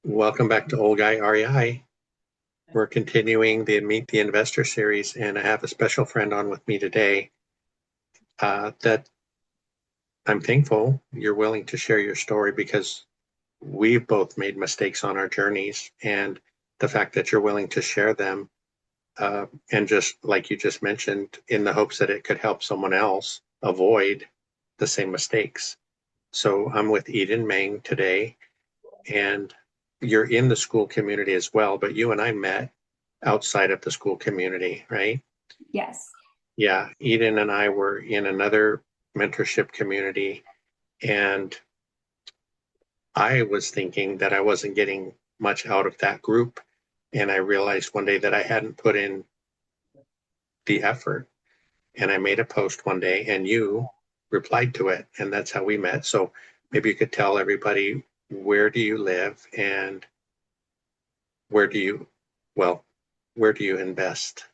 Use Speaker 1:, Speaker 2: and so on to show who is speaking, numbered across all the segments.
Speaker 1: Welcome back to Old Guy REI. We're continuing the Meet the Investor series, and I have a special friend on with me today that I'm thankful you're willing to share your story because we've both made mistakes on our journeys, and the fact that you're willing to share them, and just like you just mentioned, in the hopes that it could help someone else avoid the same mistakes. So I'm with Eden Meng today, and you're in the school community as well, but you and I met outside of the school community, right?
Speaker 2: Yes.
Speaker 1: Yeah, Eden and I were in another mentorship community, and I was thinking that I wasn't getting much out of that group. And I realized one day that I hadn't put in the effort. And I made a post one day, and you replied to it, and that's how we met. So maybe you could tell everybody, where do you live and where do you, well, where do you invest?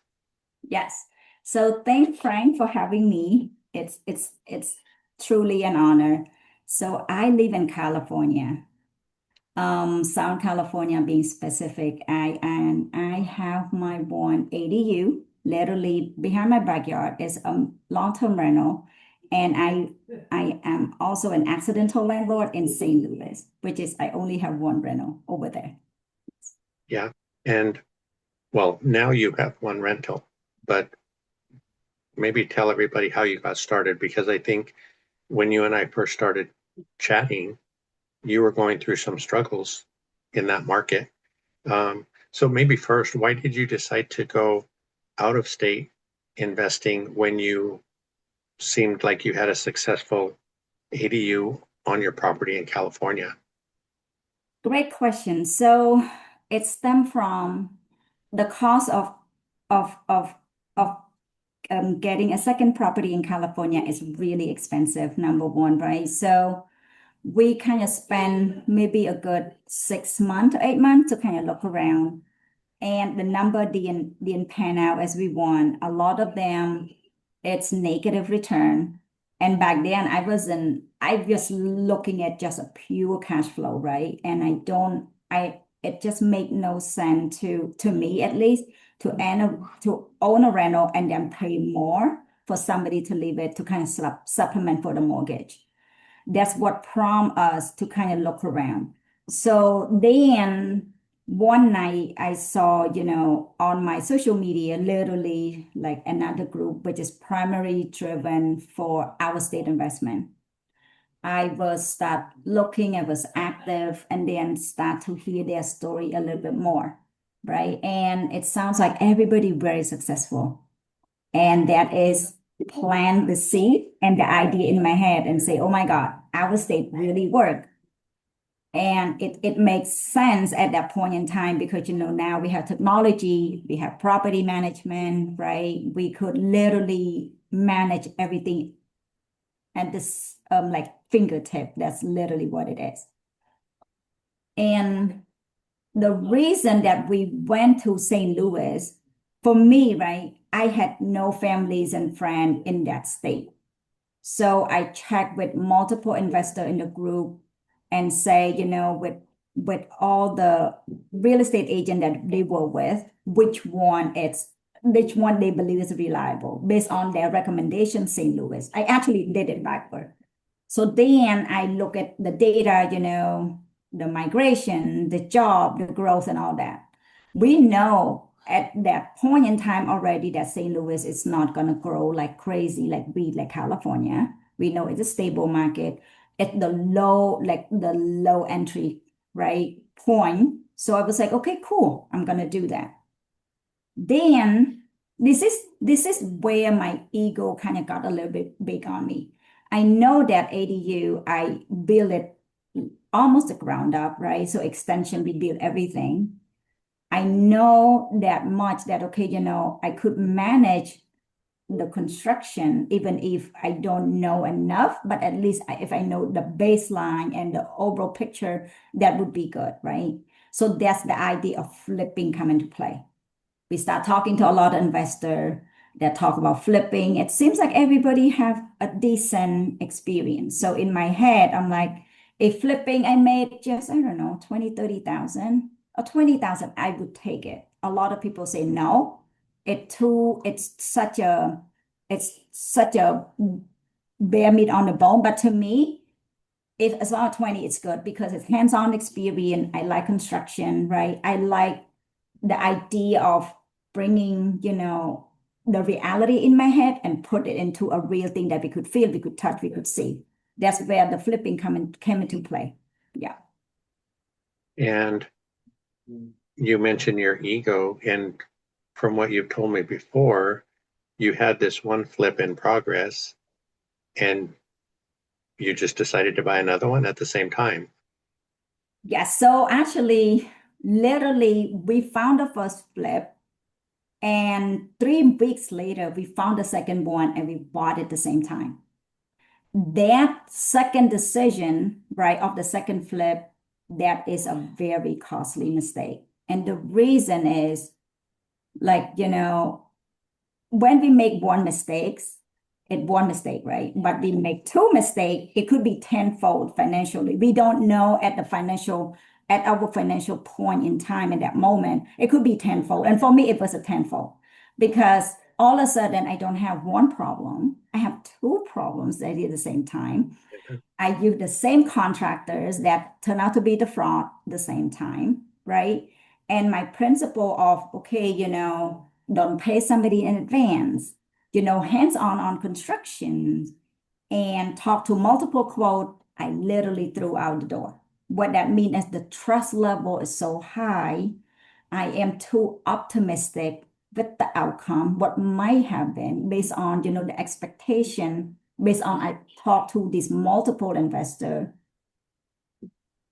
Speaker 2: Yes. So thank Frank for having me. It's truly an honor. So I live in California, Southern California being specific. I have my one ADU literally behind my backyard is a long-term rental. And I am also an accidental landlord in St. Louis, which is I only have one rental over there.
Speaker 1: Yeah. And well, now you have one rental, but maybe tell everybody how you got started, because I think when you and I first started chatting, you were going through some struggles in that market. So maybe first, why did you decide to go out of state investing when you seemed like you had a successful ADU on your property in California?
Speaker 2: Great question. So it stemmed from the cost of of of getting a second property in California is really expensive, number one, right? So we kind of spend maybe a good 6 months, 8 months to kind of look around. And the number didn't pan out as we want. A lot of them, it's negative return. And back then I was looking at just a pure cash flow, right? And it just made no sense to me at least to own a rental and then pay more for somebody to leave it to kind of supplement for the mortgage. That's what prompted us to kind of look around. So then one night I saw, on my social media, literally like another group, which is primarily driven for our state investment. I was start looking, I was active, and then start to hear their story a little bit more, right? And it sounds like everybody very successful. And that is plant the seed and the idea in my head and say, oh my God, our state really work. And it makes sense at that point in time because, now we have technology, we have property management, right? We could literally manage everything at this like fingertip. That's literally what it is. And the reason that we went to St. Louis, for me, right, I had no families and friends in that state. So I checked with multiple investors in the group and say, with all the real estate agent that they work with, which one they believe is reliable based on their recommendation, St. Louis. I actually did it backward. So then I look at the data, the migration, the job, the growth, and all that. We know at that point in time already that St. Louis is not going to grow like crazy, like California. We know it's a stable market at the low entry, right, point. So I was like, okay, cool. I'm going to do that. Then this is where my ego kind of got a little bit big on me. I know that ADU, I built it almost the ground up, right? So extension, we built everything. I know that much that, okay, I could manage the construction even if I don't know enough, but at least if I know the baseline and the overall picture, that would be good, right? So that's the idea of flipping come into play. We start talking to a lot of investors that talk about flipping. It seems like everybody have a decent experience. So in my head, I'm like, If flipping, I made just, I don't know, 20, 30,000 or 20,000, I would take it. A lot of people say no. It's such a bare meat on the bone. But to me, if as long as 20, it's good because it's hands-on experience. I like construction, right? I like the idea of bringing, the reality in my head and put it into a real thing that we could feel, we could touch, we could see. That's where the flipping came into play. Yeah.
Speaker 1: And you mentioned your ego, and from what you've told me before, you had this one flip in progress and you just decided to buy another one at the same time.
Speaker 2: Yes. So actually, literally, we found the first flip, and 3 weeks later, we found the second one and we bought it at the same time. That second decision, right, of the second flip, that is a very costly mistake. And the reason is like, when we make one mistake, right? But we make two mistakes, it could be tenfold financially. We don't know at our financial point in time in that moment, it could be tenfold. And for me, it was a tenfold because all of a sudden I don't have one problem. I have two problems at the same time. I use the same contractors that turn out to be the fraud the same time, right? And my principle of, okay, don't pay somebody in advance, hands-on on construction and talk to multiple quote, I literally threw out the door. What that means is the trust level is so high, I am too optimistic with the outcome, what might have been based on, the expectation, based on I talked to these multiple investor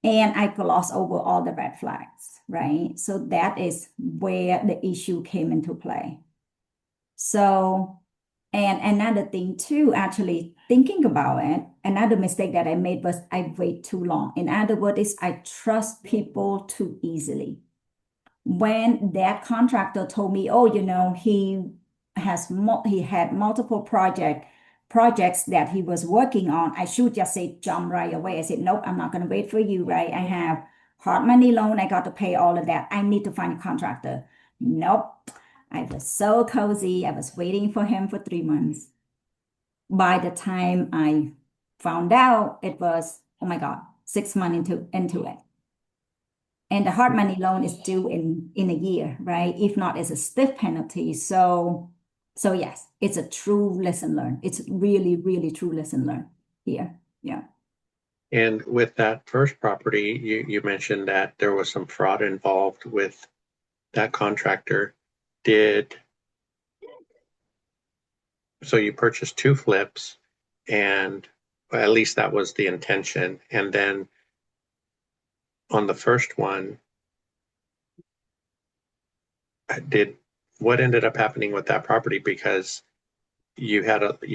Speaker 2: and I glossed over all the red flags, right? So that is where the issue came into play. So, and another thing too, actually thinking about it, another mistake that I made was I wait too long. In other words, is I trust people too easily. When that contractor told me, oh, he had multiple projects that he was working on, I should just say jump right away. I said, nope, I'm not going to wait for you, right? I have hard money loan. I got to pay all of that. I need to find a contractor. Nope. I was so cozy. I was waiting for him for 3 months. By the time I found out, it was, oh my God, 6 months into it. And the hard money loan is due in a year, right? If not, it's a stiff penalty. So yes, it's a true lesson learned. It's really, really true lesson learned here. Yeah.
Speaker 1: And with that first property, you mentioned that there was some fraud involved with that contractor. So you purchased two flips, and well, at least that was the intention. And then on the first one, did what ended up happening with that property? Because you had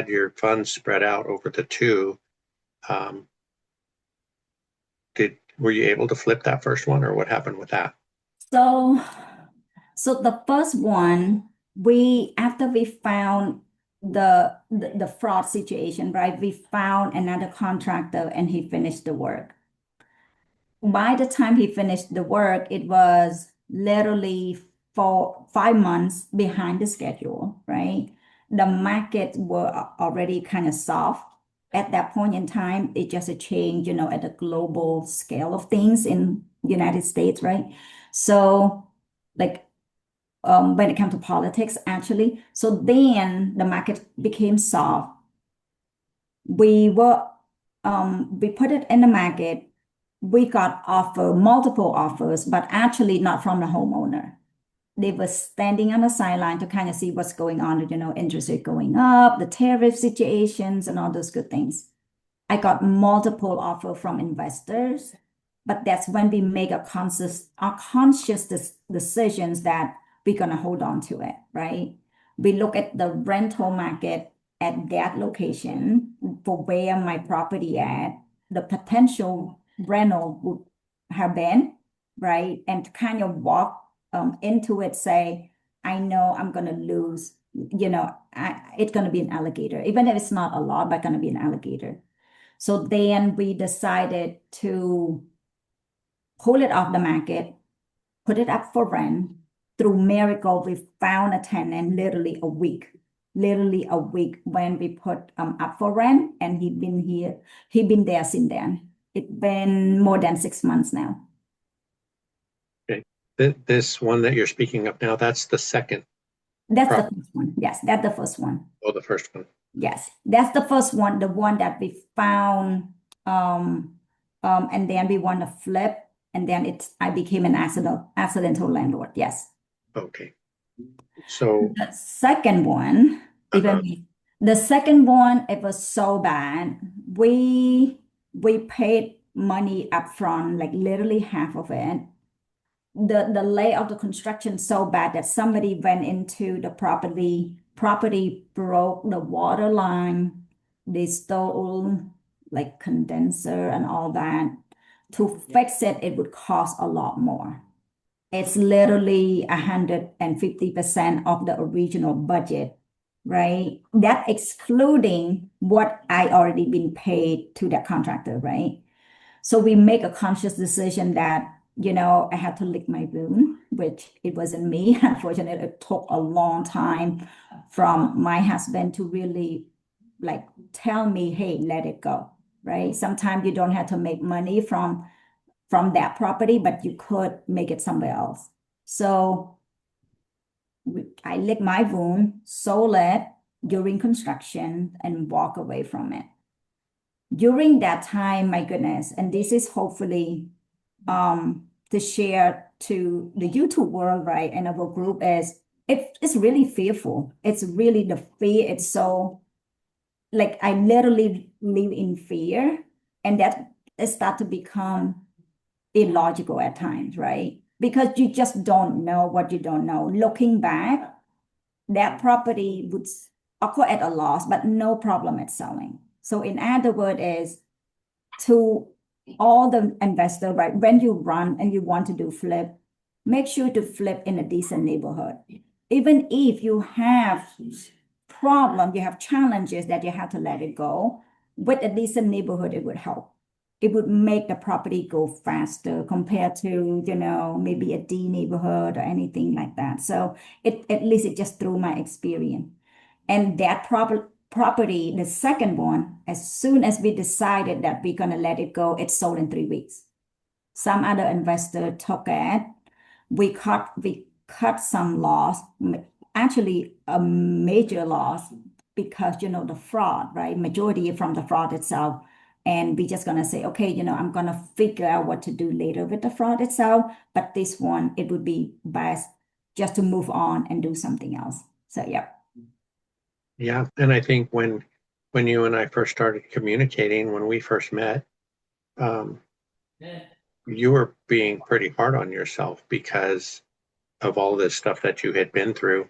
Speaker 1: your funds spread out over the two. Um, were you able to flip that first one, or what happened with that?
Speaker 2: So so the first one, after we found the fraud situation, right? We found another contractor and he finished the work. By the time he finished the work, it was literally 5 months behind the schedule, right? The market were already kind of soft at that point in time. It just a change, at the global scale of things in the United States, right? So, like, when it comes to politics, actually. So then the market became soft. We were, we put it in the market. We got multiple offers, but actually not from the homeowner. They were standing on the sideline to kind of see what's going on, interest rate going up, the tariff situations, and all those good things. I got multiple offers from investors, but that's when we make conscious decisions that we're gonna hold on to it, right? We look at the rental market at that location for where my property at, the potential rental would have been, right? And to kind of walk into it, say, I know I'm gonna lose, it's gonna be an alligator, even if it's not a lot, but gonna be an alligator. So then we decided to pull it off the market, put it up for rent. Through miracle, we found a tenant literally a week when we put up for rent, and he'd been there since then. It's been more than 6 months now.
Speaker 1: Okay. This one that you're speaking of now, that's the second
Speaker 2: That's the
Speaker 1: property.
Speaker 2: first one. Yes, that's the first one.
Speaker 1: Oh, the first one.
Speaker 2: Yes, that's the first one, the one that we found. And then we want to flip, and then I became an accidental landlord. Yes.
Speaker 1: Okay. So,
Speaker 2: The second one,
Speaker 1: uh-huh.
Speaker 2: the second one, it was so bad. We paid money upfront, like literally half of it. The layout of the construction so bad that somebody went into the property broke the water line, they stole like condenser and all that. To fix it, it would cost a lot more. It's literally 150% of the original budget, right? That excluding what I already been paid to that contractor, right? So we make a conscious decision that, I had to lick my wound, which it wasn't me. Unfortunately, it took a long time from my husband to really like tell me, hey, let it go, right? Sometimes you don't have to make money from that property, but you could make it somewhere else. So I licked my wound, sold it during construction, and walk away from it. During that time, my goodness, and this is hopefully to share to the YouTube world, right? And our group is it's really fearful. It's really the fear. It's so like I literally live in fear, and that it start to become illogical at times, right? Because you just don't know what you don't know. Looking back, that property would occur at a loss, but no problem at selling. So in other words is to all the investor, right? When you run and you want to do flip, make sure to flip in a decent neighborhood. Even if you have problem, you have challenges that you have to let it go, with a decent neighborhood, it would help. It would make the property go faster compared to, maybe a D neighborhood or anything like that. So at least it just through my experience. And that property, the second one, as soon as we decided that we're gonna let it go, it sold in 3 weeks. Some other investor took it. We cut some loss, actually a major loss because the fraud, right? Majority from the fraud itself. And we just gonna say, okay, I'm gonna figure out what to do later with the fraud itself. But this one, it would be best just to move on and do something else. So yeah.
Speaker 1: Yeah. And I think when you and I first started communicating, when we first met, um, you were being pretty hard on yourself because of all this stuff that you had been through.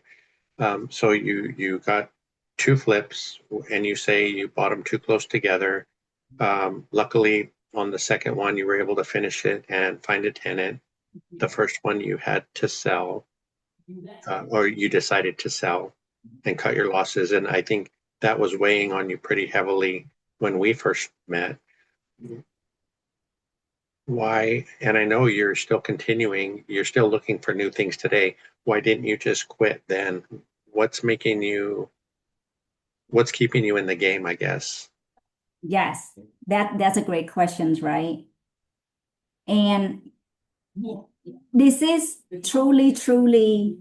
Speaker 1: So you got two flips, and you say you bought them too close together. Luckily, on the second one, you were able to finish it and find a tenant. The first one you had to sell, or you decided to sell and cut your losses. And I think that was weighing on you pretty heavily when we first met. Why? And I know you're still continuing, you're still looking for new things today. Why didn't you just quit then? What's making you, what's keeping you in the game, I guess?
Speaker 2: Yes, that's a great question, right? And this is truly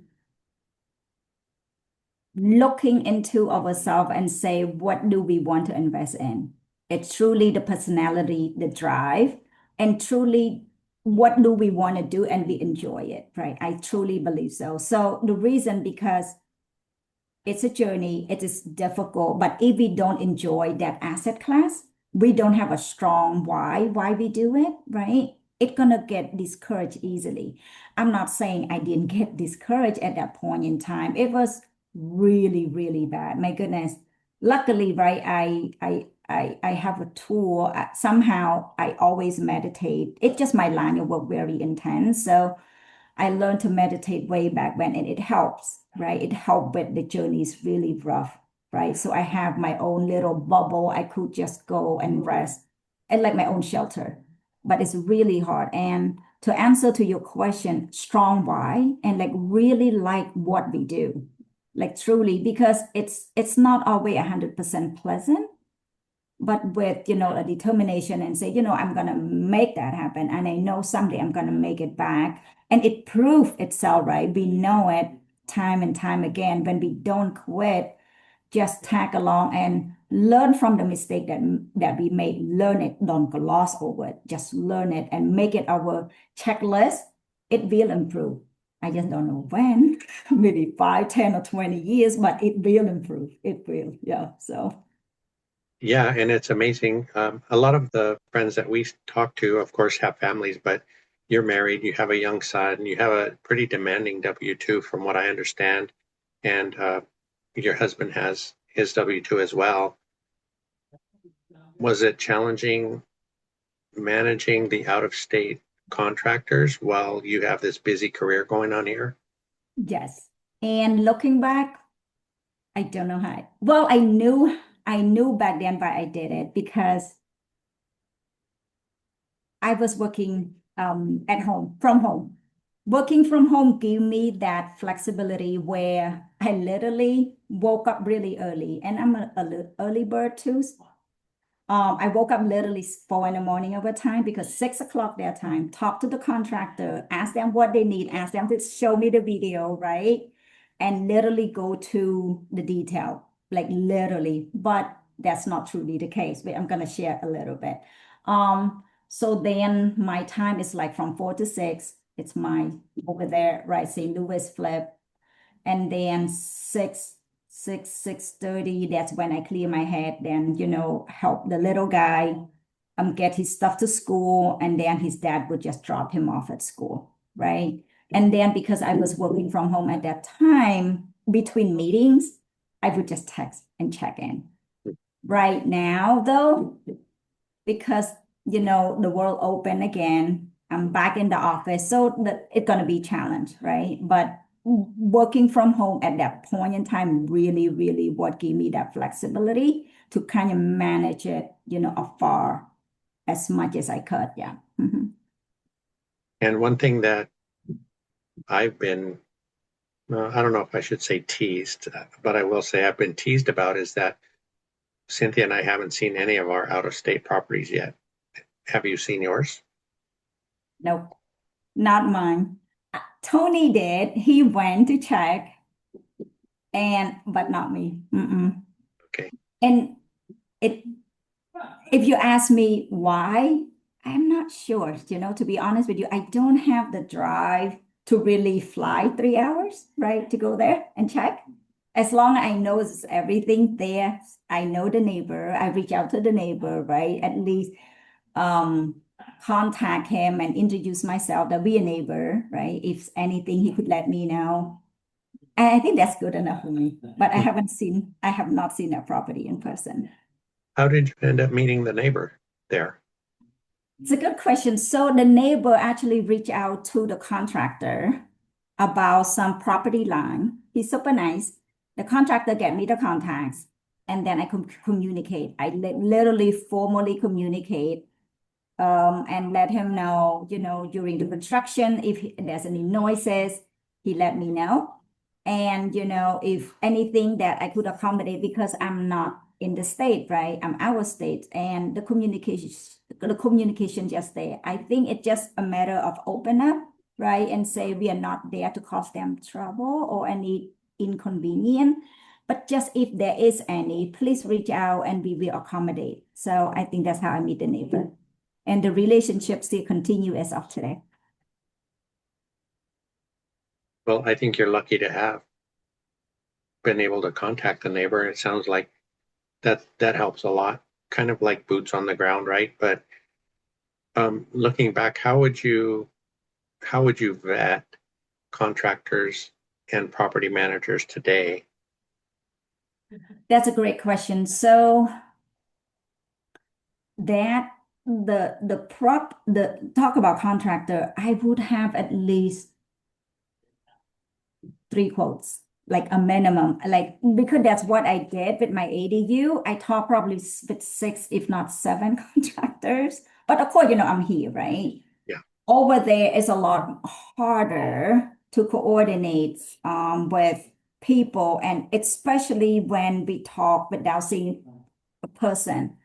Speaker 2: looking into ourselves and say, what do we want to invest in? It's truly the personality, the drive, and truly what do we want to do and we enjoy it, right? I truly believe so. So the reason, because it's a journey, it is difficult, but if we don't enjoy that asset class, we don't have a strong why we do it, right? It's gonna get discouraged easily. I'm not saying I didn't get discouraged at that point in time. It was really bad. My goodness. Luckily, right, I have a tool. Somehow I always meditate. It's just my line of work very intense. So I learned to meditate way back when, and it helps, right? It helped, but the journey is really rough, right? So I have my own little bubble. I could just go and rest. I like my own shelter, but it's really hard. And to answer to your question, strong why and like really like what we do, like truly, because it's not always 100% pleasant, but with a determination and say, I'm gonna make that happen, and I know someday I'm gonna make it back, and it proved itself, right? We know it time and time again. When we don't quit, just tag along and learn from the mistake that we made. Learn it, don't gloss over it. Just learn it and make it our checklist. It will improve. I just don't know when, maybe 5, 10, or 20 years, but it will improve. It will, yeah. So
Speaker 1: Yeah, and it's amazing. A lot of the friends that we talk to, of course, have families, but you're married, you have a young son, you have a pretty demanding W-2 from what I understand, and your husband has his W-2 as well. Was it challenging managing the out-of-state contractors while you have this busy career going on here?
Speaker 2: yes. And looking back, I don't know how. Well, I knew back then why I did it, because I was working at home, from home. Working from home gave me that flexibility where I literally woke up really early, and I'm a early bird too. I woke up literally 4 in the morning over time, because 6 o'clock their time, talk to the contractor, ask them what they need, ask them to show me the video, right? And literally go to the detail, like literally, but that's not truly the case, but I'm gonna share a little bit. So then my time is like from 4 to 6, it's my over there, right? St. Louis flip. And then 6:30, that's when I clear my head, then help the little guy get his stuff to school, and then his dad would just drop him off at school, right? And then because I was working from home at that time, between meetings, I would just text and check in. Right now, though, because the world open again, I'm back in the office, so that it's gonna be challenged, right? But working from home at that point in time really, really what gave me that flexibility to kind of manage it, afar as much as I could. Yeah.
Speaker 1: And one thing that I've been, I don't know if I should say teased, but I will say I've been teased about is that Cynthia and I haven't seen any of our out-of-state properties yet. Have you seen yours?
Speaker 2: Nope, not mine. Tony did. He went to check, but not me.
Speaker 1: Okay.
Speaker 2: And it if you ask me why, I'm not sure. To be honest with you, I don't have the drive to really fly 3 hours, right, to go there and check. As long as I know it's everything there, I know the neighbor, I reach out to the neighbor, right? At least um contact him and introduce myself that we a neighbor, right? If anything, he could let me know. And I think that's good enough for me. But I have not seen that property in person.
Speaker 1: How did you end up meeting the neighbor there?
Speaker 2: It's a good question. So the neighbor actually reached out to the contractor about some property line. He's super nice. The contractor get me the contacts, and then I communicate. I literally formally communicate, and let him know, during the construction, if there's any noises, he let me know. And, if anything that I could accommodate, because I'm not in the state, right? I'm out of state, and the communication just there. I think it's just a matter of open up, right? And say we are not there to cause them trouble or any inconvenience. But just if there is any, please reach out and we will accommodate. So I think that's how I meet the neighbor. And the relationship still continue as of today.
Speaker 1: Well, I think you're lucky to have been able to contact the neighbor. It sounds like that helps a lot. Kind of like boots on the ground, right? But looking back, how would you vet contractors and property managers today?
Speaker 2: That's a great question. So that the talk about contractor, I would have at least 3 quotes. like a minimum, like because that's what I did with my ADU. I talked probably with six, if not seven contractors. But of course, I'm here, right?
Speaker 1: Yeah.
Speaker 2: Over there is a lot harder to coordinate with people, and especially when we talk without seeing a person.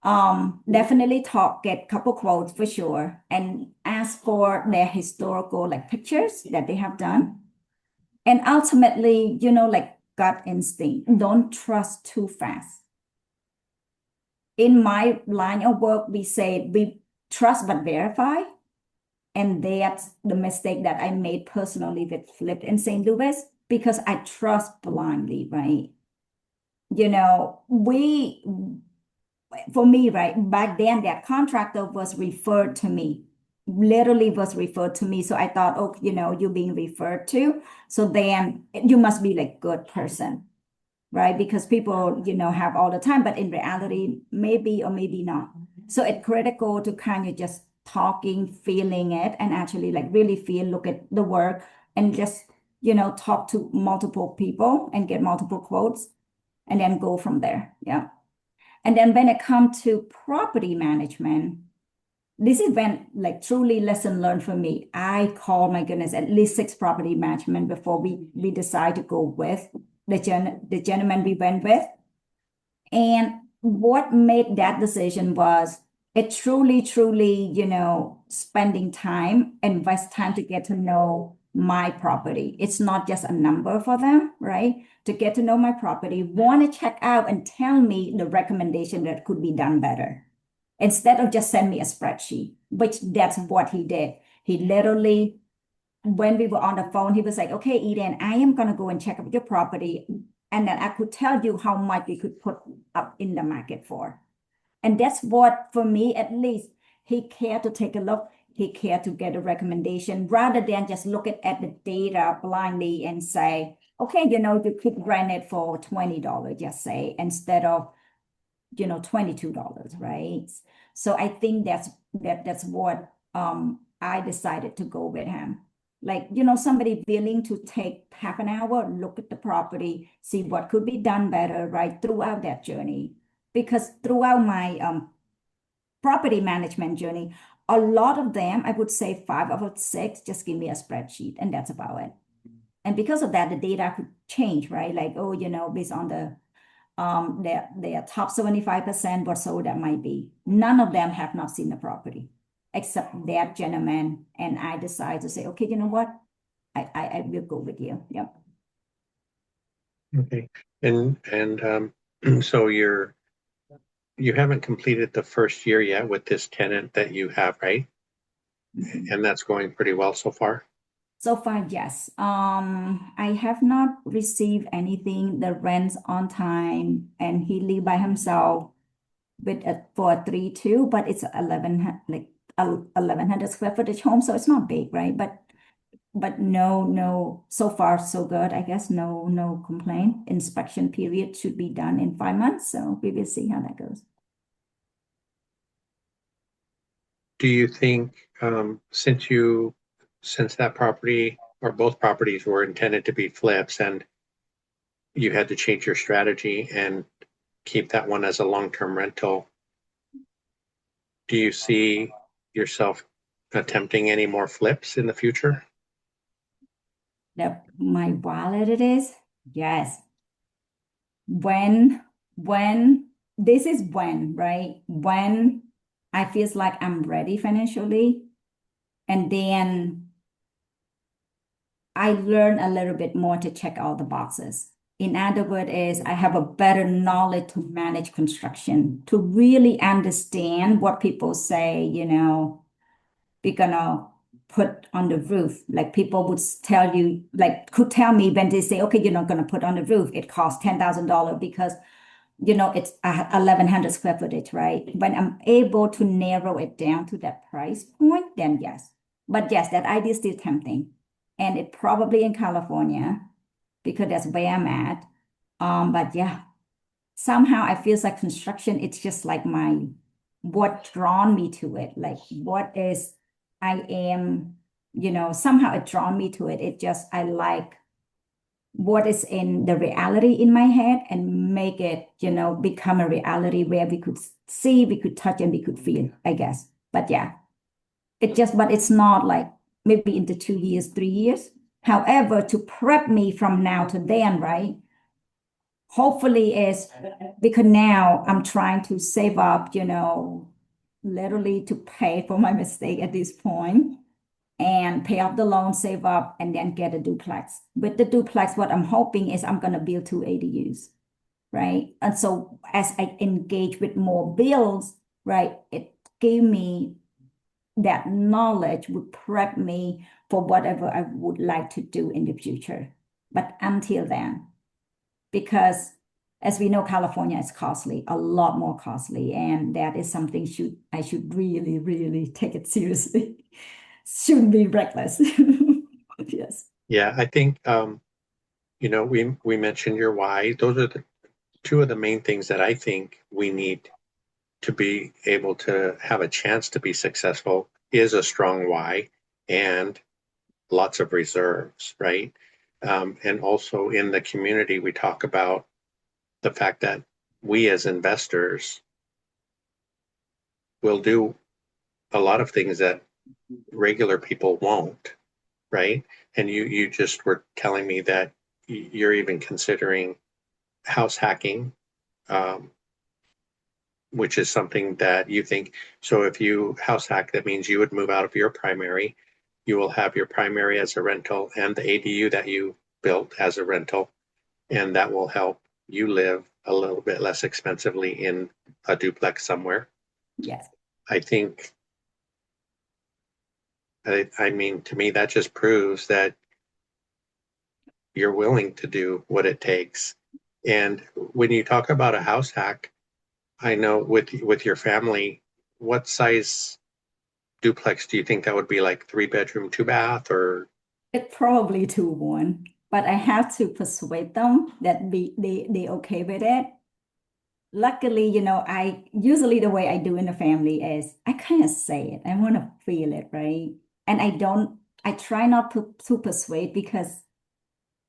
Speaker 2: Definitely talk, get couple quotes for sure, and ask for their historical like pictures that they have done. And ultimately, like gut instinct, don't trust too fast. In my line of work, we say we trust but verify. And that's the mistake that I made personally with Flip in St. Louis because I trust blindly, right? We, for me, right, back then that contractor was referred to me, literally was referred to me. So I thought, oh, you're being referred to. So then you must be like good person, right? Because people, have all the time, but in reality, maybe or maybe not. So it's critical to kind of just talking, feeling it, and actually like really feel, look at the work, and just, talk to multiple people and get multiple quotes, and then go from there. Yeah. And then when it comes to property management, this is when like truly lesson learned for me. I call, my goodness, at least six property management before we decide to go with the gentleman we went with. And what made that decision was it truly, spending time, invest time to get to know my property. It's not just a number for them, right? To get to know my property, want to check out and tell me the recommendation that could be done better instead of just send me a spreadsheet, which that's what he did. He literally, when we were on the phone, he was like, okay, Eden, I am going to go and check out your property. And then I could tell you how much we could put up in the market for. And that's what, for me, at least, he cared to take a look. He cared to get a recommendation rather than just look at the data blindly and say, okay, you could rent it for $20, just say, instead of, $22, right? So I think that's what I decided to go with him. Like, somebody willing to take half an hour, look at the property, see what could be done better, right, throughout that journey. Because throughout my property management journey, a lot of them, I would say five out of six, just give me a spreadsheet and that's about it. And because of that, the data could change, right? Like, oh, based on their top 75%, what so that might be. None of them have not seen the property except that gentleman. And I decide to say, okay, you know what? I will go with you. Yep.
Speaker 1: Okay. And so you haven't completed the first year yet with this tenant that you have, right?
Speaker 2: Mhm.
Speaker 1: And that's going pretty well so far.
Speaker 2: So far, yes. I have not received anything. The rent's on time, and he live by himself with for a 3-2, but it's 1100 square footage home, so it's not big, right? But no, so far so good. I guess no complaint. Inspection period should be done in 5 months, so we will see how that goes.
Speaker 1: Do you think since that property or both properties were intended to be flips and you had to change your strategy and keep that one as a long-term rental, do you see yourself attempting any more flips in the future?
Speaker 2: That my wallet it is, yes. When this is when, right? When I feels like I'm ready financially, and then I learn a little bit more to check all the boxes. In other words, is I have a better knowledge to manage construction, to really understand what people say, we're gonna put on the roof. Like people would tell you, like could tell me when they say, okay, you're not gonna put on the roof, it costs $10,000 because it's 1100 square footage, right? When I'm able to narrow it down to that price point, then yes. But yes, that idea is still tempting. And it probably in California, because that's where I'm at. But yeah, somehow I feels like construction, it's just like what drawn me to it. Like what is I am, somehow it drawn me to it. It just I like what is in the reality in my head and make it, become a reality where we could see, we could touch, and we could feel, I guess. But yeah, but it's not like maybe into 2 years, 3 years. However, to prep me from now to then, right? Hopefully is because now I'm trying to save up, literally to pay for my mistake at this point and pay off the loan, save up, and then get a duplex. With the duplex, what I'm hoping is I'm going to build 2 ADUs, right? And so as I engage with more bills, right, it gave me that knowledge would prep me for whatever I would like to do in the future. But until then, because as we know, California is costly, a lot more costly, and that is something I should really, really take it seriously. Shouldn't be reckless. Yes.
Speaker 1: Yeah, I think we mentioned your why. Those are the two of the main things that I think we need to be able to have a chance to be successful is a strong why and lots of reserves, right? And also in the community, we talk about the fact that we as investors will do a lot of things that regular people won't, right? And you just were telling me that you're even considering house hacking, um, which is something that you think. So if you house hack, that means you would move out of your primary. You will have your primary as a rental and the ADU that you built as a rental, and that will help you live a little bit less expensively in a duplex somewhere.
Speaker 2: Yes.
Speaker 1: I think, I mean, to me, that just proves that you're willing to do what it takes. And when you talk about a house hack, I know with your family, what size duplex do you think that would be, like 3 bedroom, 2 bath, or
Speaker 2: It probably 2-1, but I have to persuade them that they okay with it. Luckily, I usually the way I do in the family is I kind of say it. I want to feel it, right? And I try not to persuade because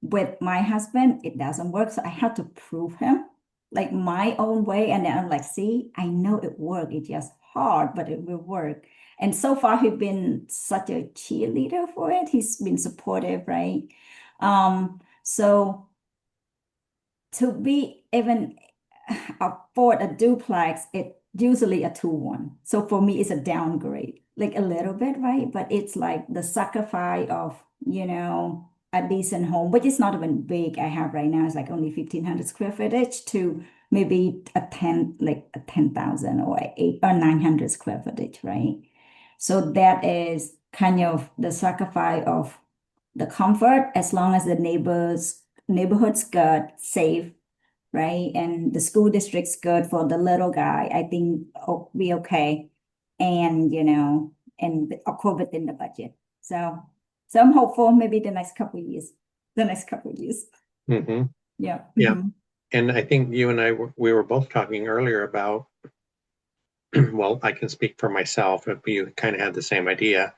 Speaker 2: with my husband, it doesn't work. So I have to prove him like my own way. And then I'm like, see, I know it worked. It's just hard, but it will work. And so far, he's been such a cheerleader for it. He's been supportive, right? So to be even afford a duplex, it usually a 2-1. So for me, it's a downgrade, like a little bit, right? But it's like the sacrifice of, a decent home, which is not even big. I have right now is like only 1,500 square footage to maybe like a 10,000 or 900 square footage, right? So that is kind of the sacrifice of the comfort as long as the neighborhood's good, safe, right? And the school district's good for the little guy. I think we okay. And, and of course within the budget. So I'm hopeful maybe the next couple of years. The next couple of years.
Speaker 1: mm-hmm.
Speaker 2: Yeah.
Speaker 1: Yeah.
Speaker 2: Mhm.
Speaker 1: And I think you and we were both talking earlier about, well, I can speak for myself, but you kind of had the same idea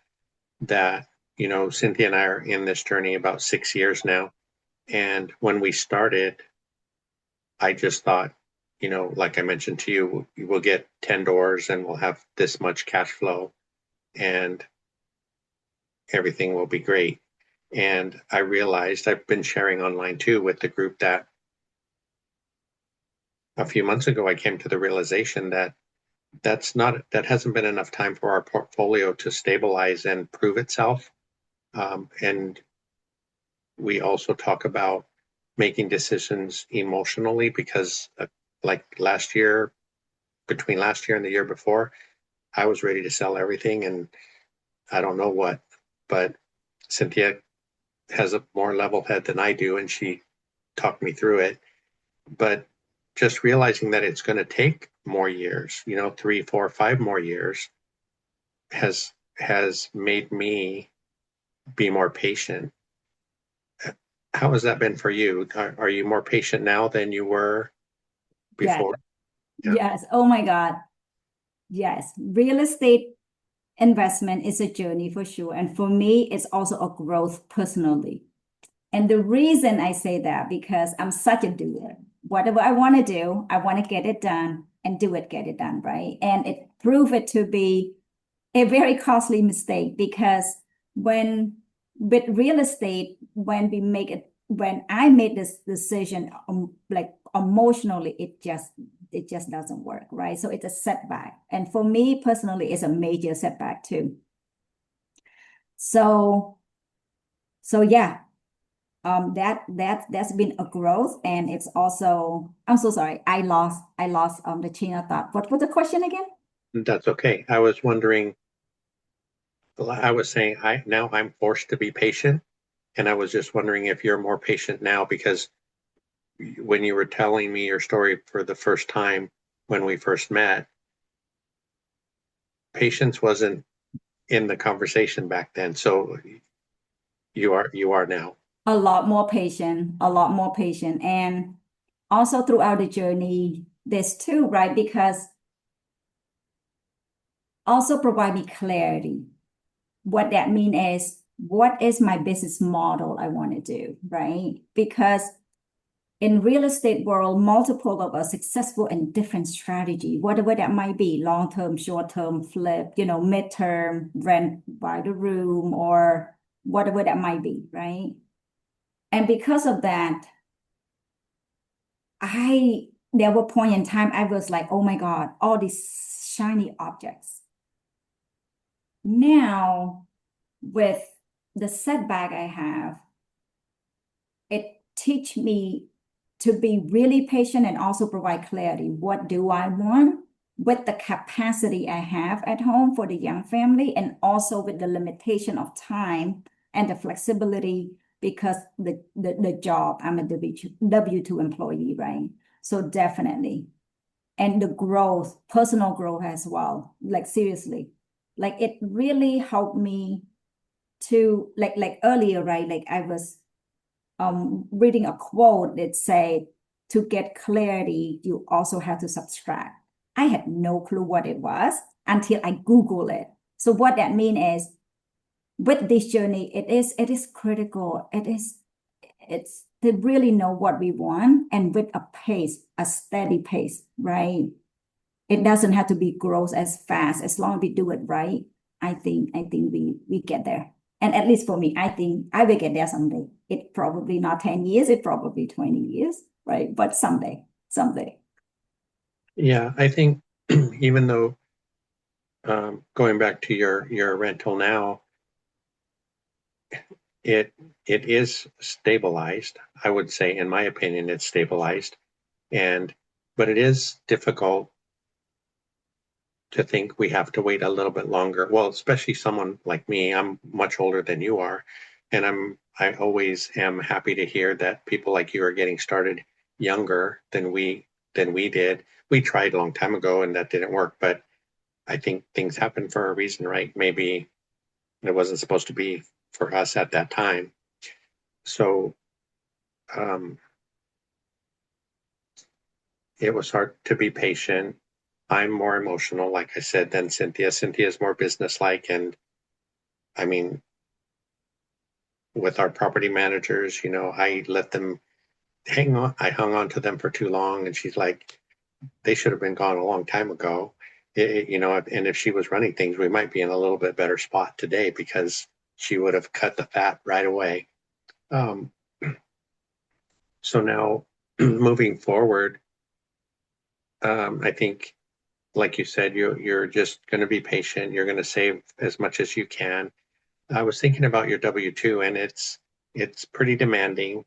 Speaker 1: that, Cynthia and I are in this journey about 6 years now. And when we started, I just thought, like I mentioned to you, we'll get 10 doors and we'll have this much cash flow and everything will be great. And I realized I've been sharing online too with the group that a few months ago I came to the realization that that hasn't been enough time for our portfolio to stabilize and prove itself. And we also talk about making decisions emotionally because, like between last year and the year before, I was ready to sell everything and I don't know what, but Cynthia has a more level head than I do and she talked me through it. But just realizing that it's going to take more years, 3, 4, 5 more years has made me be more patient. How has that been for you? Are you more patient now than you were
Speaker 2: Yeah.
Speaker 1: before? Yeah.
Speaker 2: Yes. Oh my God. Yes. Real estate investment is a journey for sure. And for me, it's also a growth personally. And the reason I say that, because I'm such a doer. Whatever I want to do, I want to get it done and get it done, right? And it proved it to be a very costly mistake, because when with real estate, when I made this decision, like emotionally, it just doesn't work, right? So it's a setback. And for me personally, it's a major setback too. So yeah, that's been a growth, and it's also, I'm so sorry, I lost the chain of thought. What was the question again?
Speaker 1: That's okay. I was wondering, I was saying now I'm forced to be patient, and I was just wondering if you're more patient now because when you were telling me your story for the first time when we first met, patience wasn't in the conversation back then. So you are now.
Speaker 2: A lot more patient, a lot more patient. And also throughout the journey, there's two, right? Because also provide me clarity. What that means is, what is my business model I want to do, right? Because in real estate world, multiple of us successful in different strategy, whatever that might be, long-term, short-term, flip, midterm, rent by the room, or whatever that might be, right? And because of that, there were point in time I was like, oh my God, all these shiny objects. Now, with the setback I have, it teach me to be really patient and also provide clarity. What do I want with the capacity I have at home for the young family, and also with the limitation of time and the flexibility, because the job, I'm a W2 employee, right? So definitely. And the growth, personal growth as well. Like seriously, like it really helped me to, like earlier, right? Like I was reading a quote that said, to get clarity, you also have to subtract. I had no clue what it was until I Google it. So what that means is, with this journey, it is critical. It's to really know what we want, and with a pace, a steady pace, right? It doesn't have to be growth as fast. As long as we do it right, I think we get there. And at least for me, I think I will get there someday. It probably not 10 years, it probably 20 years, right? But someday.
Speaker 1: Yeah, I think even though going back to your rental now, it it is stabilized. I would say, in my opinion, it's stabilized, and but it is difficult to think we have to wait a little bit longer. Well, especially someone like me, I'm much older than you are, and I always am happy to hear that people like you are getting started younger than we did. We tried a long time ago and that didn't work, but I think things happen for a reason, right? Maybe it wasn't supposed to be for us at that time. So um, it was hard to be patient. I'm more emotional, like I said, than Cynthia. Cynthia's more businesslike, and I mean, with our property managers, I let them hang on. I hung on to them for too long, and she's like, they should have been gone a long time ago. And if she was running things, we might be in a little bit better spot today because she would have cut the fat right away. Um, so now, moving forward, I think, like you said, you're just going to be patient. You're going to save as much as you can. I was thinking about your W-2, and it's pretty demanding.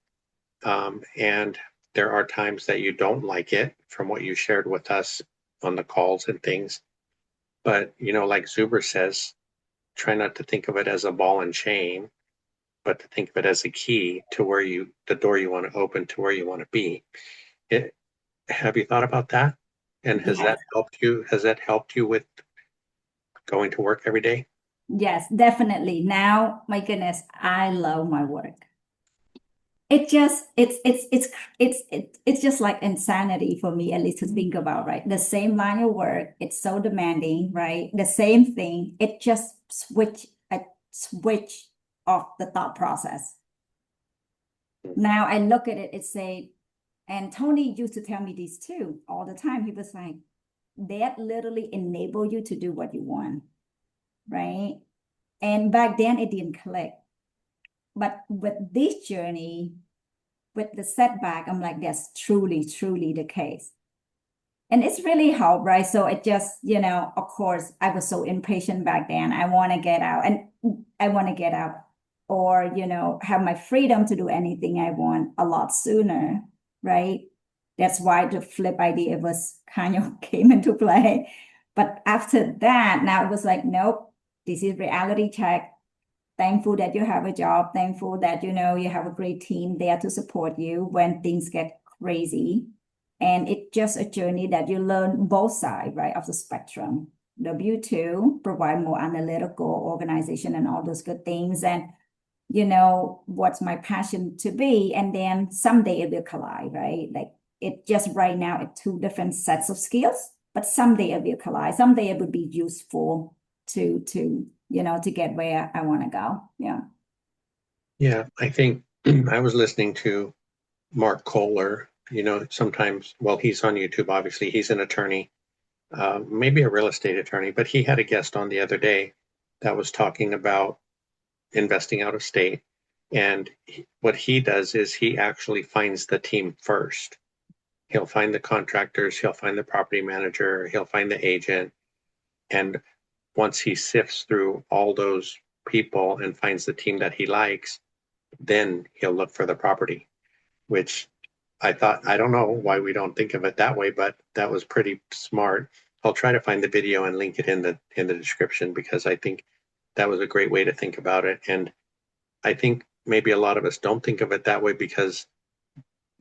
Speaker 1: And there are times that you don't like it from what you shared with us on the calls and things. But, like Zuber says, try not to think of it as a ball and chain, but to think of it as a key to the door you want to open to where you want to be. It, have you thought about that? And has
Speaker 2: Yes,
Speaker 1: that helped you? Has that helped you with going to work every day?
Speaker 2: yes, definitely. Now, my goodness, I love my work. It just it's just like insanity for me, at least to think about, right? The same line of work, it's so demanding, right? The same thing, it just switch off the thought process. Now I look at it, it say, and Tony used to tell me this too all the time. He was like, that literally enable you to do what you want, right? And back then it didn't click. But with this journey, with the setback, I'm like, that's truly, truly the case. And it's really helped, right? So it just, of course, I was so impatient back then. I want to get out and I want to get out or, have my freedom to do anything I want a lot sooner, right? That's why the flip idea was kind of came into play. But after that, now it was like, nope, this is reality check. Thankful that you have a job, thankful that you have a great team there to support you when things get crazy. And it's just a journey that you learn both sides, right, of the spectrum. W2 provide more analytical organization and all those good things. And what's my passion to be. And then someday it will collide, right? Like it just right now, it's two different sets of skills, but someday it will collide. Someday it would be useful to get where I want to go. Yeah.
Speaker 1: Yeah, I think I was listening to Mark Kohler. Sometimes, well, he's on YouTube, obviously. He's an attorney, maybe a real estate attorney, but he had a guest on the other day that was talking about investing out of state. And what he does is he actually finds the team first. He'll find the contractors, he'll find the property manager, he'll find the agent. And once he sifts through all those people and finds the team that he likes, then he'll look for the property, which I thought, I don't know why we don't think of it that way, but that was pretty smart. I'll try to find the video and link it in the description because I think that was a great way to think about it. And I think maybe a lot of us don't think of it that way because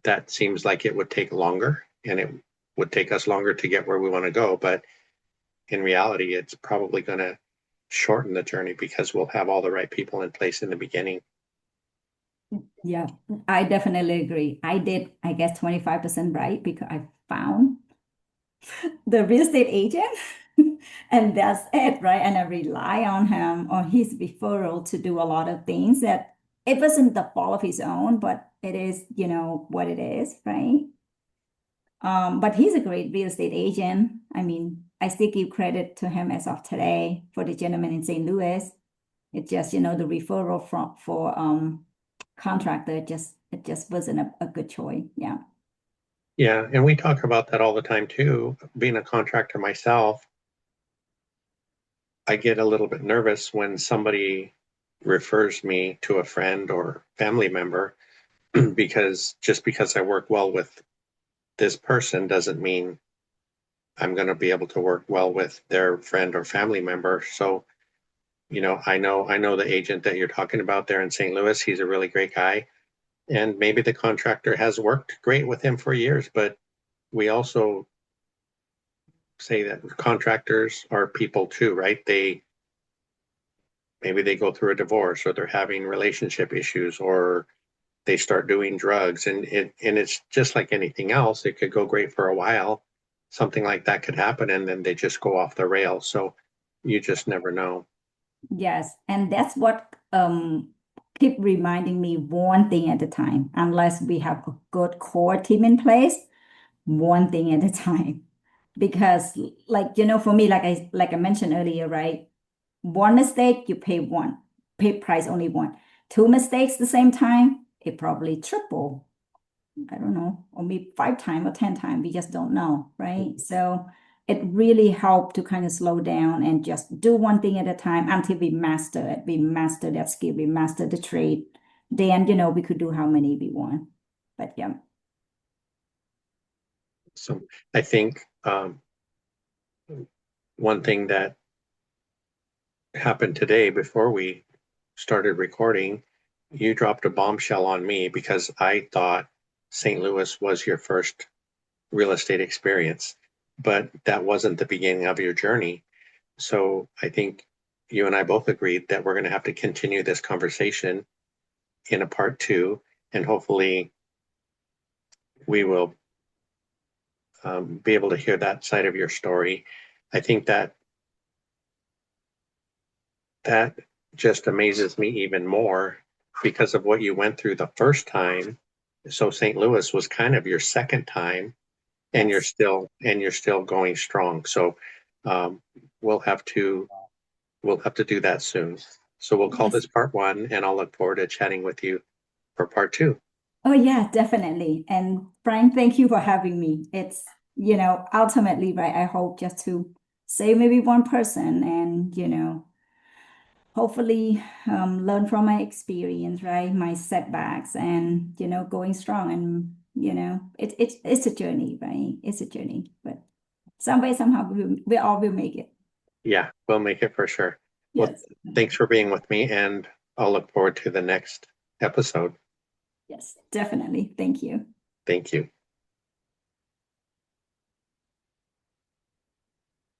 Speaker 1: that seems like it would take longer and it would take us longer to get where we want to go. But in reality, it's probably going to shorten the journey because we'll have all the right people in place in the beginning.
Speaker 2: Yeah, I definitely agree. I did, I guess, 25% right because I found the real estate agent and that's it, right? And I rely on him or his referral to do a lot of things that it wasn't the fault of his own, but it is, what it is, right? But he's a great real estate agent. I mean, I still give credit to him as of today for the gentleman in St. Louis. It just, the referral from for contractor it just wasn't a good choice. Yeah.
Speaker 1: Yeah, and we talk about that all the time too. Being a contractor myself, I get a little bit nervous when somebody refers me to a friend or family member because just because I work well with this person doesn't mean I'm going to be able to work well with their friend or family member. So, I know the agent that you're talking about there in St. Louis. He's a really great guy. And maybe the contractor has worked great with him for years, but we also say that contractors are people too, right? Maybe they go through a divorce or they're having relationship issues or they start doing drugs and it's just like anything else. It could go great for a while. Something like that could happen and then they just go off the rails. So you just never know.
Speaker 2: Yes. And that's what keep reminding me one thing at a time. Unless we have a good core team in place, one thing at a time. Because like, for me, like I mentioned earlier, right? One mistake, you pay price only one. Two mistakes the same time, it probably triple. I don't know, or maybe 5 times or 10 times. We just don't know, right? So it really helped to kind of slow down and just do one thing at a time until we master it. We master that skill, we master the trade. Then, we could do how many we want. But yeah.
Speaker 1: So I think one thing that happened today before we started recording, you dropped a bombshell on me because I thought St. Louis was your first real estate experience, but that wasn't the beginning of your journey. So I think you and I both agreed that we're going to have to continue this conversation in a part two, and hopefully we will be able to hear that side of your story. I think that just amazes me even more because of what you went through the first time. So St. Louis was kind of your second time, and
Speaker 2: Yes.
Speaker 1: you're still going strong. So um, we'll have to do that soon. So we'll call
Speaker 2: Yes.
Speaker 1: this part one, and I'll look forward to chatting with you for part two.
Speaker 2: Oh yeah, definitely. And Brian, thank you for having me. It's, ultimately, right, I hope just to save maybe one person and, hopefully learn from my experience, right? My setbacks and, going strong and, it's a journey, right? It's a journey, but some way, somehow we all will make it.
Speaker 1: Yeah, we'll make it for sure. Well,
Speaker 2: Yes.
Speaker 1: thanks for being with me, and I'll look forward to the next episode.
Speaker 2: Yes, definitely. Thank you.
Speaker 1: Thank you.